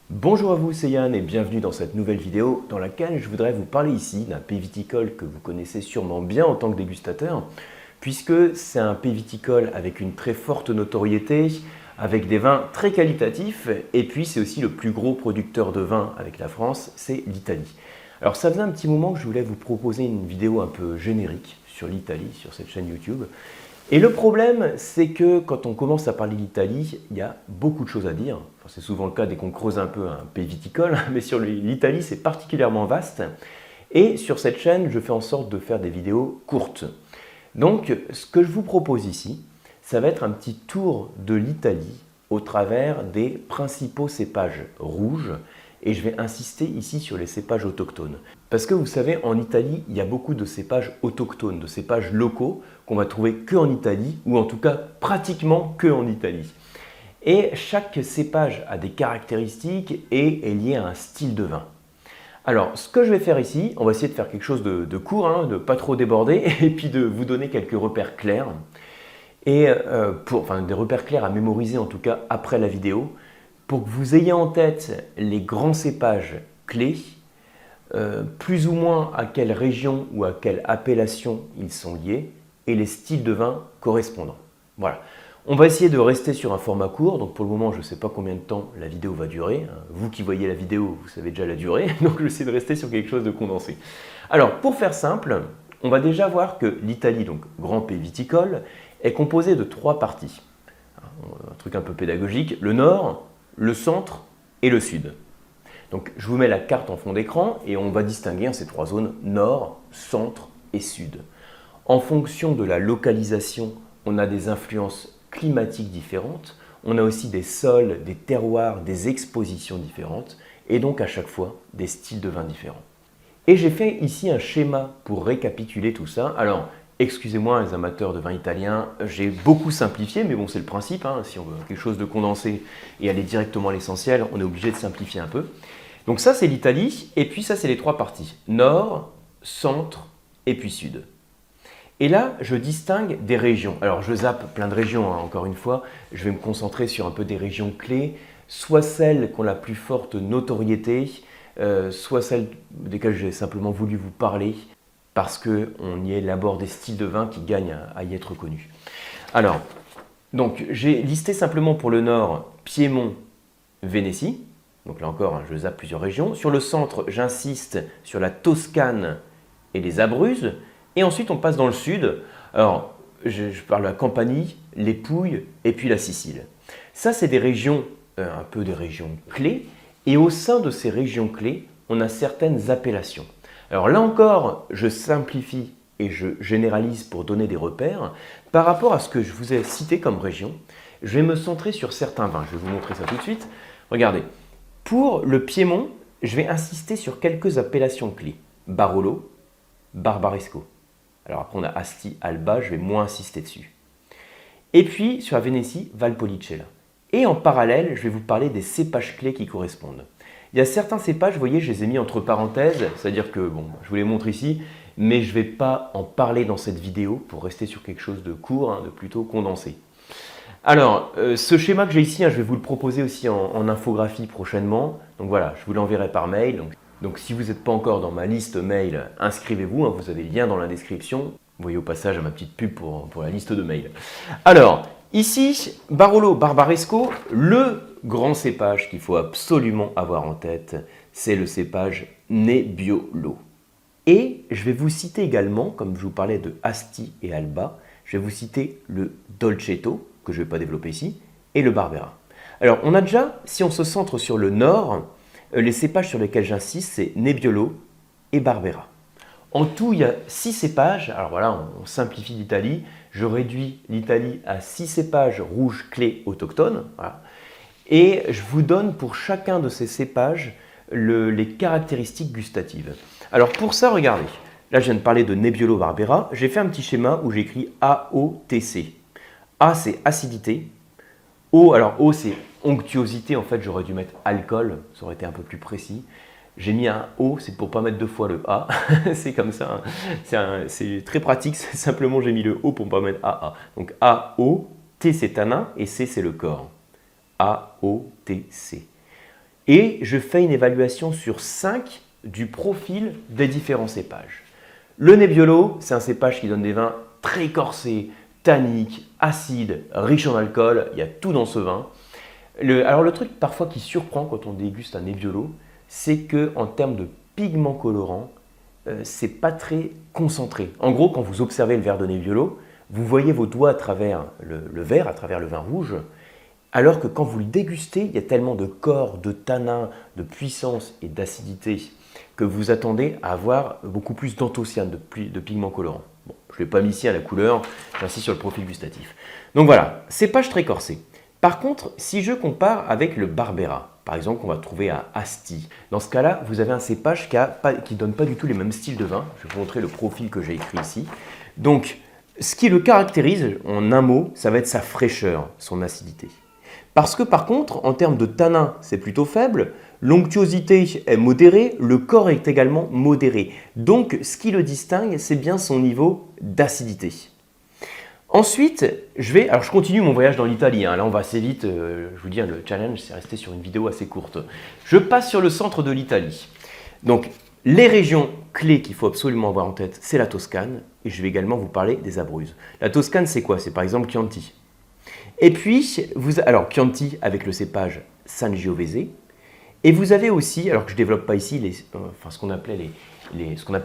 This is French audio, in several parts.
Bonjour à vous, c'est Yann et bienvenue dans cette nouvelle vidéo dans laquelle je voudrais vous parler ici d'un pays viticole que vous connaissez sûrement bien en tant que dégustateur, puisque c'est un pays viticole avec une très forte notoriété, avec des vins très qualitatifs, et puis c'est aussi le plus gros producteur de vin avec la France, c'est l'Italie. Alors ça faisait un petit moment que je voulais vous proposer une vidéo un peu générique sur l'Italie, sur cette chaîne YouTube. Et le problème, c'est que quand on commence à parler d'Italie, il y a beaucoup de choses à dire. Enfin, c'est souvent le cas dès qu'on creuse un peu un pays viticole, mais sur l'Italie, c'est particulièrement vaste. Et sur cette chaîne, je fais en sorte de faire des vidéos courtes. Donc, ce que je vous propose ici, ça va être un petit tour de l'Italie au travers des principaux cépages rouges. Et je vais insister ici sur les cépages autochtones. Parce que vous savez, en Italie, il y a beaucoup de cépages autochtones, de cépages locaux qu'on va trouver que en Italie, ou en tout cas pratiquement que en Italie. Et chaque cépage a des caractéristiques et est lié à un style de vin. Alors, ce que je vais faire ici, on va essayer de faire quelque chose de court, de ne pas trop déborder, et puis de vous donner quelques repères clairs. Et des repères clairs à mémoriser en tout cas après la vidéo, pour que vous ayez en tête les grands cépages clés, plus ou moins à quelle région ou à quelle appellation ils sont liés, et les styles de vin correspondants. Voilà. On va essayer de rester sur un format court, donc pour le moment je ne sais pas combien de temps la vidéo va durer. Vous qui voyez la vidéo, vous savez déjà la durée, donc je vais essayer de rester sur quelque chose de condensé. Alors pour faire simple, on va déjà voir que l'Italie, donc grand pays viticole, est composée de 3 parties. Un truc un peu pédagogique, le nord, le centre et le sud. Donc je vous mets la carte en fond d'écran et on va distinguer ces 3 zones nord, centre et sud. En fonction de la localisation, on a des influences climatiques différentes, on a aussi des sols, des terroirs, des expositions différentes et donc à chaque fois des styles de vin différents. Et j'ai fait ici un schéma pour récapituler tout ça. Alors, excusez-moi les amateurs de vin italien, j'ai beaucoup simplifié, mais bon c'est le principe, si on veut quelque chose de condensé et aller directement à l'essentiel, on est obligé de simplifier un peu. Donc ça c'est l'Italie, et puis ça c'est les 3 parties, nord, centre et puis sud. Et là, je distingue des régions. Alors, je zappe plein de régions, encore une fois. Je vais me concentrer sur un peu des régions clés, soit celles qui ont la plus forte notoriété, soit celles desquelles j'ai simplement voulu vous parler, parce qu'on y élabore des styles de vin qui gagnent à y être connus. Alors, donc, j'ai listé simplement pour le nord, Piémont, Vénétie. Donc là encore, je zappe plusieurs régions. Sur le centre, j'insiste sur la Toscane et les Abruzzes. Et ensuite, on passe dans le sud. Alors, je parle de la Campanie, les Pouilles et puis la Sicile. Ça, c'est des régions, un peu des régions clés. Et au sein de ces régions clés, on a certaines appellations. Alors là encore, je simplifie et je généralise pour donner des repères. Par rapport à ce que je vous ai cité comme région, je vais me centrer sur certains vins. Je vais vous montrer ça tout de suite. Regardez, pour le Piémont, je vais insister sur quelques appellations clés. Barolo, Barbaresco. Alors après, on a Asti, Alba, je vais moins insister dessus. Et puis, sur la Vénétie, Valpolicella. Et en parallèle, je vais vous parler des cépages clés qui correspondent. Il y a certains cépages, vous voyez, je les ai mis entre parenthèses, c'est-à-dire que, bon, je vous les montre ici, mais je ne vais pas en parler dans cette vidéo pour rester sur quelque chose de court, de plutôt condensé. Alors, ce schéma que j'ai ici, je vais vous le proposer aussi en infographie prochainement. Donc voilà, je vous l'enverrai par mail. Donc si vous n'êtes pas encore dans ma liste mail, inscrivez-vous, vous avez le lien dans la description. Vous voyez au passage ma petite pub pour la liste de mails. Alors, ici, Barolo Barbaresco, le grand cépage qu'il faut absolument avoir en tête, c'est le cépage Nebbiolo. Et je vais vous citer également, comme je vous parlais de Asti et Alba, je vais vous citer le Dolcetto, que je ne vais pas développer ici, et le Barbera. Alors, on a déjà, si on se centre sur le nord, les cépages sur lesquels j'insiste, c'est Nebbiolo et Barbera. En tout, il y a 6 cépages. Alors voilà, on simplifie l'Italie. Je réduis l'Italie à 6 cépages rouges clés autochtones. Voilà. Et je vous donne pour chacun de ces cépages les caractéristiques gustatives. Alors pour ça, regardez. Là, je viens de parler de Nebbiolo Barbera. J'ai fait un petit schéma où j'écris AOTC. A, c'est acidité. O, alors O, c'est onctuosité. En fait, j'aurais dû mettre alcool. Ça aurait été un peu plus précis. J'ai mis un O, c'est pour pas mettre 2 fois le A. C'est comme ça. C'est très pratique. Simplement, j'ai mis le O pour pas mettre AA. Donc A, O, T, c'est tanin et C, c'est le corps. A, O, T, C. et je fais une évaluation sur 5 du profil des différents cépages. Le Nebbiolo, c'est un cépage qui donne des vins très corsés, tanniques, acides, riches en alcool, il y a tout dans ce vin. Alors le truc parfois qui surprend quand on déguste un Nebbiolo, c'est qu'en termes de pigments colorants, c'est pas très concentré. En gros, quand vous observez le verre de Nebbiolo, vous voyez vos doigts à travers le verre, à travers le vin rouge, alors que quand vous le dégustez, il y a tellement de corps, de tanins, de puissance et d'acidité que vous attendez à avoir beaucoup plus d'anthocyanes, de pigments colorants. Bon, je ne l'ai pas mis ici à la couleur, j'insiste sur le profil gustatif. Donc voilà, cépage très corsé. Par contre, si je compare avec le Barbera, par exemple, qu'on va trouver à Asti, dans ce cas-là, vous avez un cépage qui ne donne pas du tout les mêmes styles de vin. Je vais vous montrer le profil que j'ai écrit ici. Donc, ce qui le caractérise, en un mot, ça va être sa fraîcheur, son acidité. Parce que par contre, en termes de tanin, c'est plutôt faible, l'onctuosité est modérée, le corps est également modéré. Donc, ce qui le distingue, c'est bien son niveau d'acidité. Ensuite, je continue mon voyage dans l'Italie. Là, on va assez vite. Je vous dis, le challenge, c'est rester sur une vidéo assez courte. Je passe sur le centre de l'Italie. Donc, les régions clés qu'il faut absolument avoir en tête, c'est la Toscane. Et je vais également vous parler des Abruzzes. La Toscane, c'est quoi? C'est par exemple Chianti. Et puis, Chianti avec le cépage Sangiovese. Et vous avez aussi, alors que je ne développe pas ici, ce qu'on appelle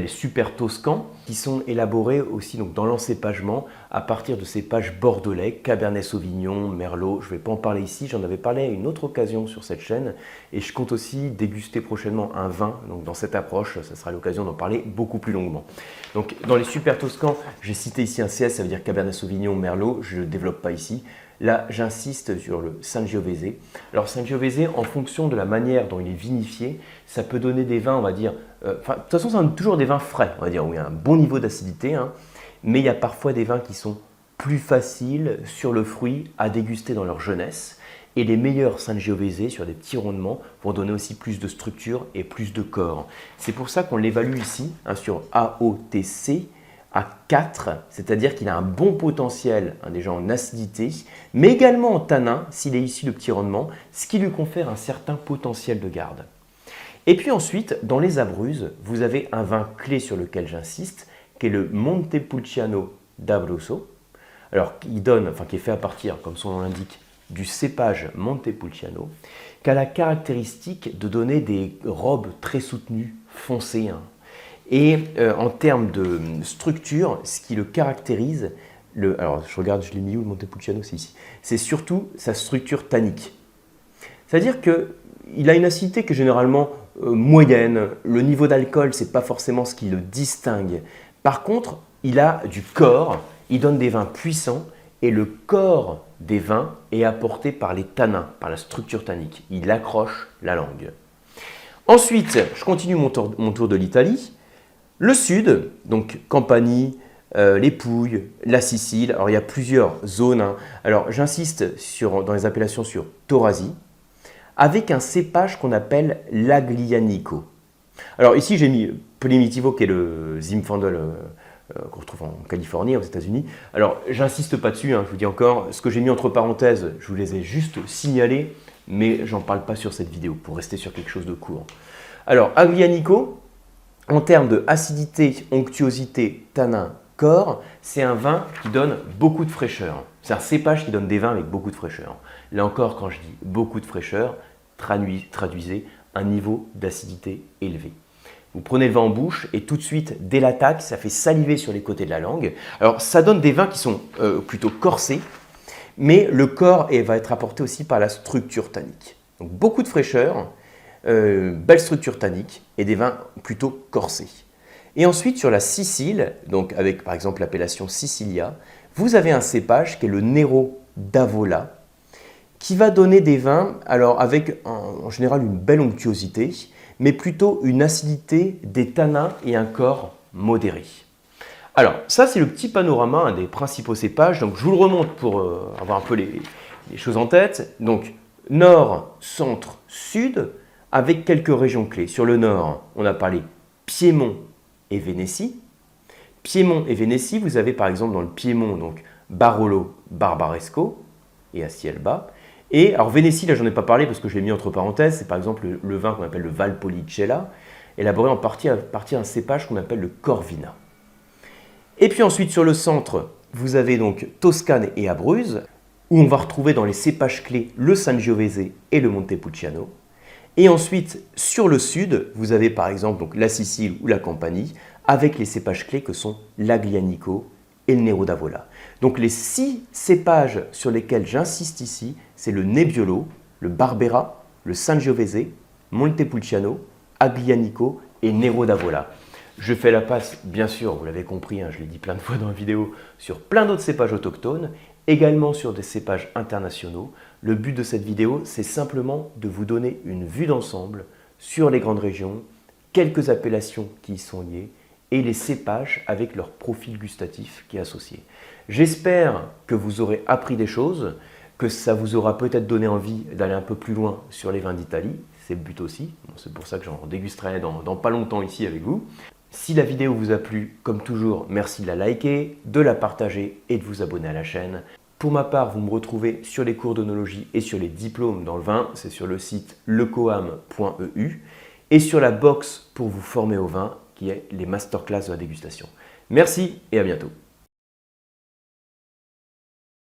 les super toscans, qui sont élaborés aussi donc, dans l'encépagement à partir de cépages bordelais, Cabernet Sauvignon, Merlot. Je ne vais pas en parler ici, j'en avais parlé à une autre occasion sur cette chaîne. Et je compte aussi déguster prochainement un vin. Donc dans cette approche, ça sera l'occasion d'en parler beaucoup plus longuement. Donc dans les super toscans, j'ai cité ici un CS, ça veut dire Cabernet Sauvignon, Merlot. Je ne le développe pas ici. Là, j'insiste sur le Sangiovese. Alors, Sangiovese, en fonction de la manière dont il est vinifié, ça peut donner des vins, on va dire... de toute façon, ça donne toujours des vins frais, on va dire, où il y a un bon niveau d'acidité. Mais il y a parfois des vins qui sont plus faciles sur le fruit à déguster dans leur jeunesse. Et les meilleurs Sangiovese, sur des petits rondements, vont donner aussi plus de structure et plus de corps. C'est pour ça qu'on l'évalue ici, sur AOTC, à 4, c'est-à-dire qu'il a un bon potentiel déjà en acidité, mais également en tanin, s'il est issu de petits rendements, ce qui lui confère un certain potentiel de garde. Et puis ensuite, dans les Abruzzes, vous avez un vin clé sur lequel j'insiste, qui est le Montepulciano d'Abruzzo, alors qui est fait à partir, comme son nom l'indique, du cépage Montepulciano, qui a la caractéristique de donner des robes très soutenues, foncées, Et en termes de structure, ce qui le caractérise, alors je regarde, je l'ai mis où le Montepulciano, c'est ici, c'est surtout sa structure tannique. C'est-à-dire qu'il a une acidité qui est généralement moyenne, le niveau d'alcool, ce n'est pas forcément ce qui le distingue. Par contre, il a du corps, il donne des vins puissants et le corps des vins est apporté par les tanins, par la structure tannique. Il accroche la langue. Ensuite, je continue mon tour de l'Italie. Le sud, donc Campanie, les Pouilles, la Sicile, alors il y a plusieurs zones. Alors j'insiste dans les appellations sur Taurasi, avec un cépage qu'on appelle l'Aglianico. Alors ici j'ai mis Primitivo qui est le Zinfandel qu'on retrouve en Californie, aux États-Unis. Alors j'insiste pas dessus, je vous dis encore, ce que j'ai mis entre parenthèses, je vous les ai juste signalés, mais j'en parle pas sur cette vidéo pour rester sur quelque chose de court. Alors Aglianico, en termes de acidité, onctuosité, tanin, corps, c'est un vin qui donne beaucoup de fraîcheur. C'est un cépage qui donne des vins avec beaucoup de fraîcheur. Là encore, quand je dis beaucoup de fraîcheur, traduisez un niveau d'acidité élevé. Vous prenez le vin en bouche et tout de suite, dès l'attaque, ça fait saliver sur les côtés de la langue. Alors, ça donne des vins qui sont plutôt corsés, mais le corps va être apporté aussi par la structure tannique. Donc, beaucoup de fraîcheur, belle structure tannique et des vins plutôt corsés. Et ensuite, sur la Sicile, donc avec par exemple l'appellation Sicilia, vous avez un cépage qui est le Nero d'Avola, qui va donner des vins alors avec en général une belle onctuosité, mais plutôt une acidité, des tanins et un corps modéré. Alors, ça c'est le petit panorama des principaux cépages. Donc, je vous le remonte pour avoir un peu les choses en tête. Donc, nord, centre, sud, avec quelques régions clés. Sur le nord, on a parlé Piémont et Vénétie. Piémont et Vénétie, vous avez par exemple dans le Piémont donc Barolo, Barbaresco et Astielba. Et alors Vénétie, là j'en ai pas parlé parce que je l'ai mis entre parenthèses, c'est par exemple le vin qu'on appelle le Valpolicella, élaboré en partie à partir d'un cépage qu'on appelle le Corvina. Et puis ensuite sur le centre, vous avez donc Toscane et Abruzzes, où on va retrouver dans les cépages clés le Sangiovese et le Montepulciano. Et ensuite, sur le sud, vous avez par exemple donc, la Sicile ou la Campanie, avec les cépages clés que sont l'Aglianico et le Nero d'Avola. Donc les 6 cépages sur lesquels j'insiste ici, c'est le Nebbiolo, le Barbera, le Sangiovese, Montepulciano, Aglianico et Nero d'Avola. Je fais la passe, bien sûr, vous l'avez compris, je l'ai dit plein de fois dans la vidéo, sur plein d'autres cépages autochtones, également sur des cépages internationaux. Le but de cette vidéo, c'est simplement de vous donner une vue d'ensemble sur les grandes régions, quelques appellations qui y sont liées et les cépages avec leur profil gustatif qui est associé. J'espère que vous aurez appris des choses, que ça vous aura peut-être donné envie d'aller un peu plus loin sur les vins d'Italie. C'est le but aussi, c'est pour ça que j'en dégusterai dans pas longtemps ici avec vous. Si la vidéo vous a plu, comme toujours, merci de la liker, de la partager et de vous abonner à la chaîne. Pour ma part, vous me retrouvez sur les cours d'œnologie et sur les diplômes dans le vin, c'est sur le site lecoam.eu et sur la box pour vous former au vin qui est les masterclass de la dégustation. Merci et à bientôt.